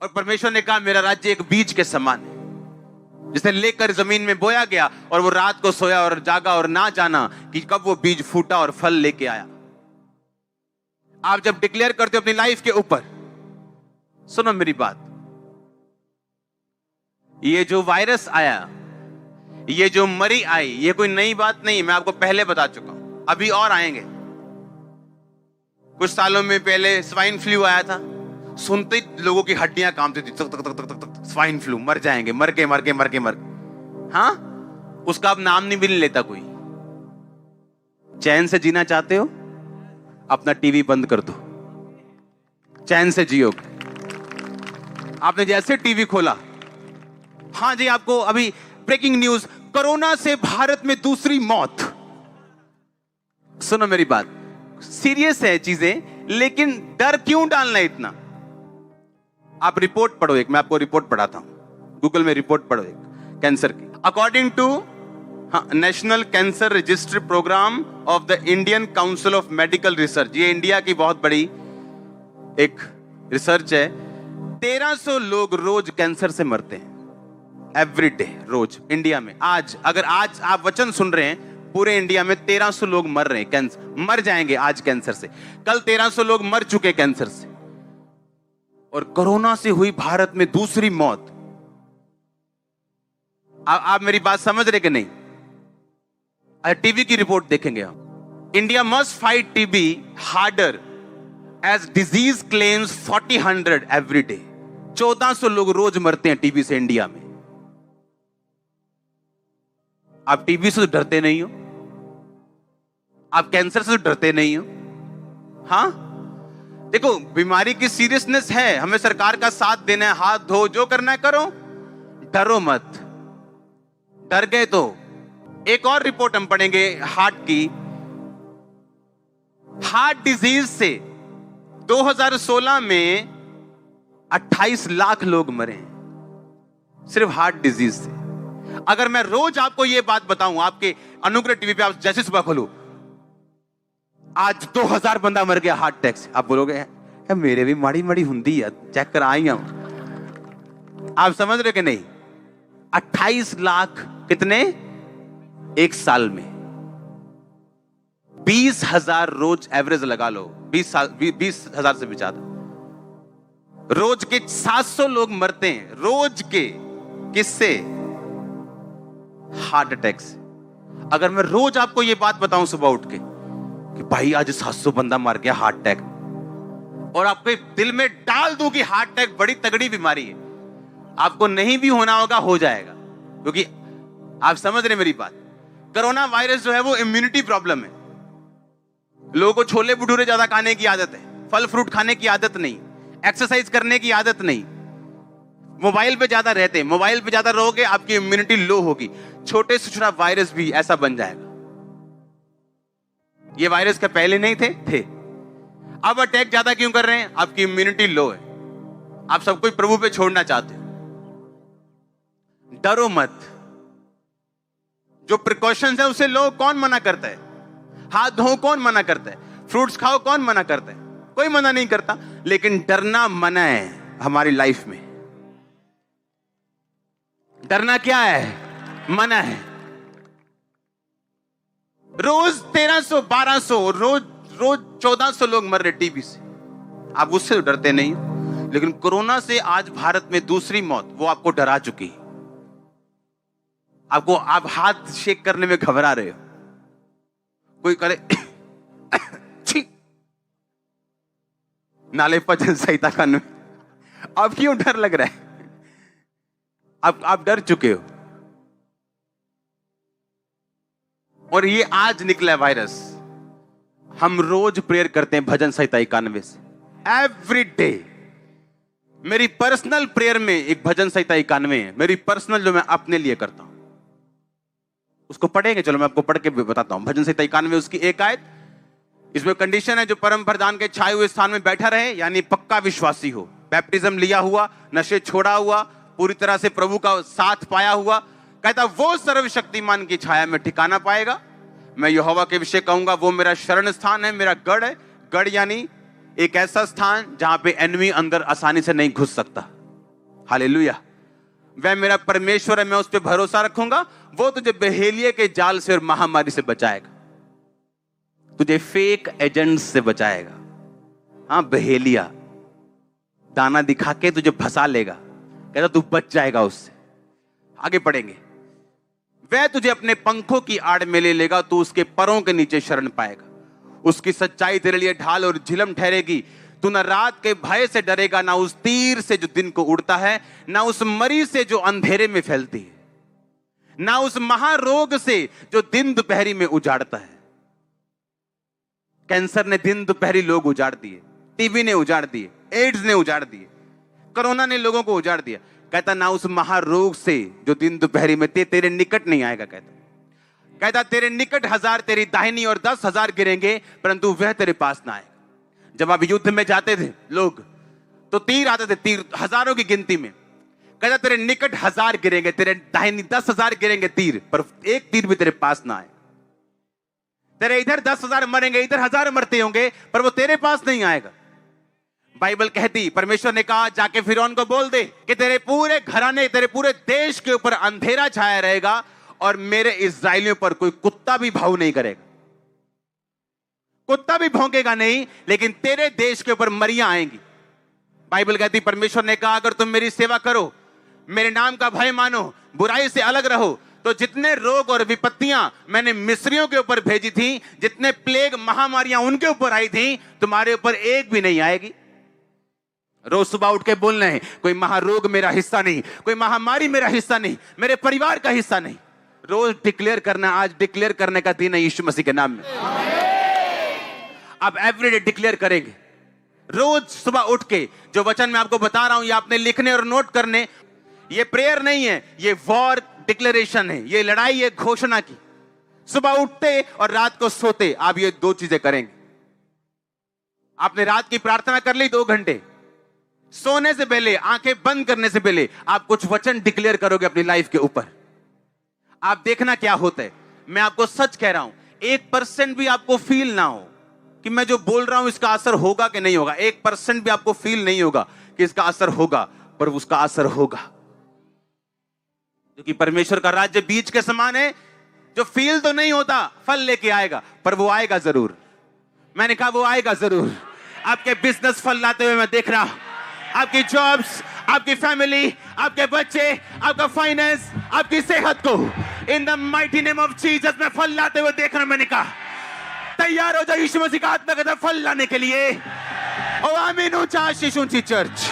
और परमेश्वर ने कहा मेरा राज्य एक बीज के समान है, जिसे लेकर जमीन में बोया गया और वो रात को सोया और जागा और ना जाना कि कब वो बीज फूटा और फल लेके आया। आप जब डिक्लेयर करते हो अपनी लाइफ के ऊपर, सुनो मेरी बात, ये जो वायरस आया, ये जो मरी आई, ये कोई नई बात नहीं, मैं आपको पहले बता चुका हूं, अभी और आएंगे। कुछ सालों में पहले स्वाइन फ्लू आया था, सुनते ही लोगों की हड्डियां कांपती थी, तक तक तक तक तक, स्वाइन फ्लू, मर जाएंगे, मर के हाँ, उसका अब नाम नहीं भी नहीं लेता कोई। चैन से जीना चाहते हो, अपना टीवी बंद कर दो, चैन से जियो। आपने जैसे टीवी खोला, हाँ जी, आपको अभी ब्रेकिंग न्यूज, कोरोना से भारत में दूसरी मौत। सुनो मेरी बात, सीरियस है चीजें, लेकिन डर क्यों डालना है इतना? आप रिपोर्ट पढ़ो एक, मैं आपको रिपोर्ट पढ़ाता हूं, गूगल में रिपोर्ट पढ़ो एक कैंसर की। According to national cancer register programme of the Indian council of medical research, ये इंडिया की बहुत बड़ी एक रिसर्च है, 1300 लोग रोज कैंसर से मरते हैं, एवरी डे, रोज इंडिया में। आज अगर आज आप वचन सुन रहे हैं, पूरे इंडिया में 1300 लोग मर रहे हैं, कैंसर मर जाएंगे आज कैंसर से। कल 1300 लोग मर चुके कैंसर से, और कोरोना से हुई भारत में दूसरी मौत। आप मेरी बात समझ रहे कि नहीं? टीबी की रिपोर्ट देखेंगे हम। India must fight TB harder as disease claims 40,100 every day. 1400 लोग रोज मरते हैं टीबी से इंडिया में। आप टीबी से तो डरते नहीं हो, आप कैंसर से तो डरते नहीं हो। हाँ, देखो बीमारी की सीरियसनेस है, हमें सरकार का साथ देना है, हाथ धो, जो करना है करो, डरो मत। डर गए तो एक और रिपोर्ट हम पढ़ेंगे हार्ट की। हार्ट डिजीज से 2016 में 28 लाख लोग मरे हैं, सिर्फ हार्ट डिजीज से। अगर मैं रोज आपको यह बात बताऊं, आपके अनुग्रह टीवी पे आप जैसे सुबह खोलो, आज 2000 बंदा मर गया हार्ट अटैक से, आप बोलोगे मेरे भी माड़ी माड़ी हुंदी है, चेक कर आई हम। आप समझ रहे कि नहीं? 28 लाख कितने एक साल में? 20,000 रोज एवरेज लगा लो, 20,000 से भी ज्यादा। रोज के 700 लोग मरते हैं रोज के, किससे? हार्ट अटैक से। अगर मैं रोज आपको यह बात बताऊं सुबह उठ के कि भाई आज 700 बंदा मर गया हार्ट अटैक, और आपके दिल में डाल दूं कि हार्ट अटैक बड़ी तगड़ी बीमारी है, आपको नहीं भी होना होगा, हो जाएगा। क्योंकि आप समझ रहे मेरी बात, कोरोना वायरस जो है वो इम्यूनिटी प्रॉब्लम है। लोगों को छोले भटूरे ज्यादा खाने की आदत है, फल फ्रूट खाने की आदत नहीं, एक्सरसाइज करने की आदत नहीं, मोबाइल पे ज्यादा रहते हैं, मोबाइल पे ज्यादा रहोगे आपकी इम्यूनिटी लो होगी। छोटे से छोटा वायरस भी ऐसा बन जाएगा। ये वायरस के पहले नहीं थे। अब अटैक ज्यादा क्यों कर रहे हैं? आपकी इम्यूनिटी लो है, आप सब कुछ प्रभु पे छोड़ना चाहते हो। डरो मत, जो प्रिकॉशंस है उसे लो, कौन मना करता है? हाथ धो कौन मना करता है? फ्रूट्स खाओ कौन मना करता है? कोई मना नहीं करता, लेकिन डरना मना है हमारी लाइफ में। डरना क्या है? मना है। रोज 1300, 1200, रोज 1400 लोग मर रहे टीबी से, आप उससे तो डरते नहीं। लेकिन कोरोना से आज भारत में दूसरी मौत, वो आपको डरा चुकी है। आपको, आप हाथ शेक करने में घबरा रहे हो, कोई करे नाले भजन संहिता कानून, अब क्यों डर लग रहा है? आप डर चुके हो। और ये आज निकला है वायरस। हम रोज प्रेयर करते हैं भजन संहिता 91 से, एवरी डे। मेरी पर्सनल प्रेयर में एक भजन संहिता 91 है, मेरी पर्सनल, जो मैं अपने लिए करता हूं। उसको पढ़ेंगे, चलो मैं आपको पढ़ के भी बताता हूं। भजन संहिता 91 उसकी एक आयत, इसमें कंडीशन है, जो परम प्रधान के छाए हुए स्थान में बैठा रहे, यानी पक्का विश्वासी हो, बैप्टिज्म लिया हुआ, नशे छोड़ा हुआ, पूरी तरह से प्रभु का साथ पाया हुआ, कहता वो सर्वशक्तिमान की छाया में ठिकाना पाएगा। मैं यहोवा के विषय कहूंगा, वो मेरा शरण स्थान है, मेरा गढ़ है। गढ़ यानी एक ऐसा स्थान जहां पे एनिमी अंदर आसानी से नहीं घुस सकता। हालेलुया। वह मेरा परमेश्वर है, मैं उस पर भरोसा रखूंगा। वो तुझे बहेलिये के जाल से और महामारी से बचाएगा, तुझे फेक एजेंट्स से बचाएगा। हाँ, बहेलिया दाना दिखा के तुझे फंसा लेगा, कहता तू बच जाएगा उससे। आगे पढ़ेंगे। वह तुझे अपने पंखों की आड़ में ले लेगा, तू उसके परों के नीचे शरण पाएगा। उसकी सच्चाई तेरे लिए ढाल और झिलम ठहरेगी। तू न रात के भय से डरेगा, ना उस तीर से जो दिन को उड़ता है, ना उस मरी से जो अंधेरे में फैलती है, ना उस महारोग से जो दिन दोपहरी में उजाड़ता है। कैंसर ने दिन दोपहरी लोग उजाड़ दिए, टीबी ने उजाड़ दिए, एड्स ने उजाड़ दिए, कोरोना ने लोगों को उजाड़ दिया। कहता ना उस महारोग से जो दिन दोपहरी में तेरे निकट नहीं आएगा। कहता तेरे निकट 1000 तेरी दाहिनी और 10,000 गिरेंगे, परंतु वह तेरे पास ना आएगा। जब आप युद्ध में जाते थे लोग, तो तीर आते थे, तीर हजारों की गिनती में। कहता तेरे निकट 1000 गिरेंगे, तेरे दाहिनी 10,000 गिरेंगे तीर, पर एक तीर भी तेरे पास ना आए। तेरे इधर 10,000 मरेंगे, इधर 1000 मरते होंगे, पर वो तेरे पास नहीं आएगा। बाइबल कहती, परमेश्वर ने कहा जाके फिरौन को बोल दे कि तेरे पूरे घराने, तेरे पूरे देश के ऊपर अंधेरा छाया रहेगा और मेरे इस्राएलियों पर कोई कुत्ता भी भाव नहीं करेगा। कुत्ता भी भौंकेगा नहीं, लेकिन तेरे देश के ऊपर मरियां आएंगी। बाइबल कहती, परमेश्वर ने कहा अगर तुम मेरी सेवा करो, मेरे नाम का भय मानो, बुराई से अलग रहो, तो जितने रोग और विपत्तियां मैंने मिस्रियों के ऊपर भेजी थी, जितने प्लेग महामारियां उनके ऊपर आई थी, तुम्हारे ऊपर एक भी नहीं आएगी। रोज सुबह उठ के बोलना है, कोई महारोग मेरा हिस्सा नहीं, कोई महामारी मेरा हिस्सा नहीं, मेरे परिवार का हिस्सा नहीं। रोज डिक्लेयर करना, आज डिक्लेयर करने का दिन है यीशु मसीह के नाम में। आप एवरीडे डिक्लेयर करेंगे। रोज सुबह उठ के जो वचन मैं आपको बता रहा हूं, ये आपने लिखने और नोट करने। ये प्रेयर नहीं है, ये वॉर डिक्लेरेशन है, ये लड़ाई है घोषणा की। सुबह उठते और रात को सोते आप ये 2 चीजें करेंगे। आपने रात की प्रार्थना कर ली 2 घंटे, सोने से पहले, आंखें बंद करने से पहले आप कुछ वचन डिक्लेयर करोगे अपनी लाइफ के ऊपर। आप देखना क्या होता है। मैं आपको सच कह रहा हूं, 1% भी आपको फील ना हो कि मैं जो बोल रहा हूं इसका असर होगा कि नहीं होगा। 1% भी आपको फील नहीं होगा कि इसका असर होगा, पर उसका असर होगा, क्योंकि परमेश्वर का राज्य बीज के समान है, जो फील तो नहीं होता, फल लेके आएगा, पर वो आएगा जरूर। मैंने कहा वो आएगा जरूर। आपके बिजनेस फल लाते हुए मैं देख रहा हूं, आपकी जॉब्स, आपकी फैमिली, आपके बच्चे, आपका फाइनेंस, आपकी सेहत को in the mighty name of Jesus में फल लाते हुए देख रहा हूं। मैंने कहा तैयार हो जाओ यीशु मसीह का आत्मा का फल लाने के लिए। ओ आमीन। ऊंचा आशीष ऊंची चर्च।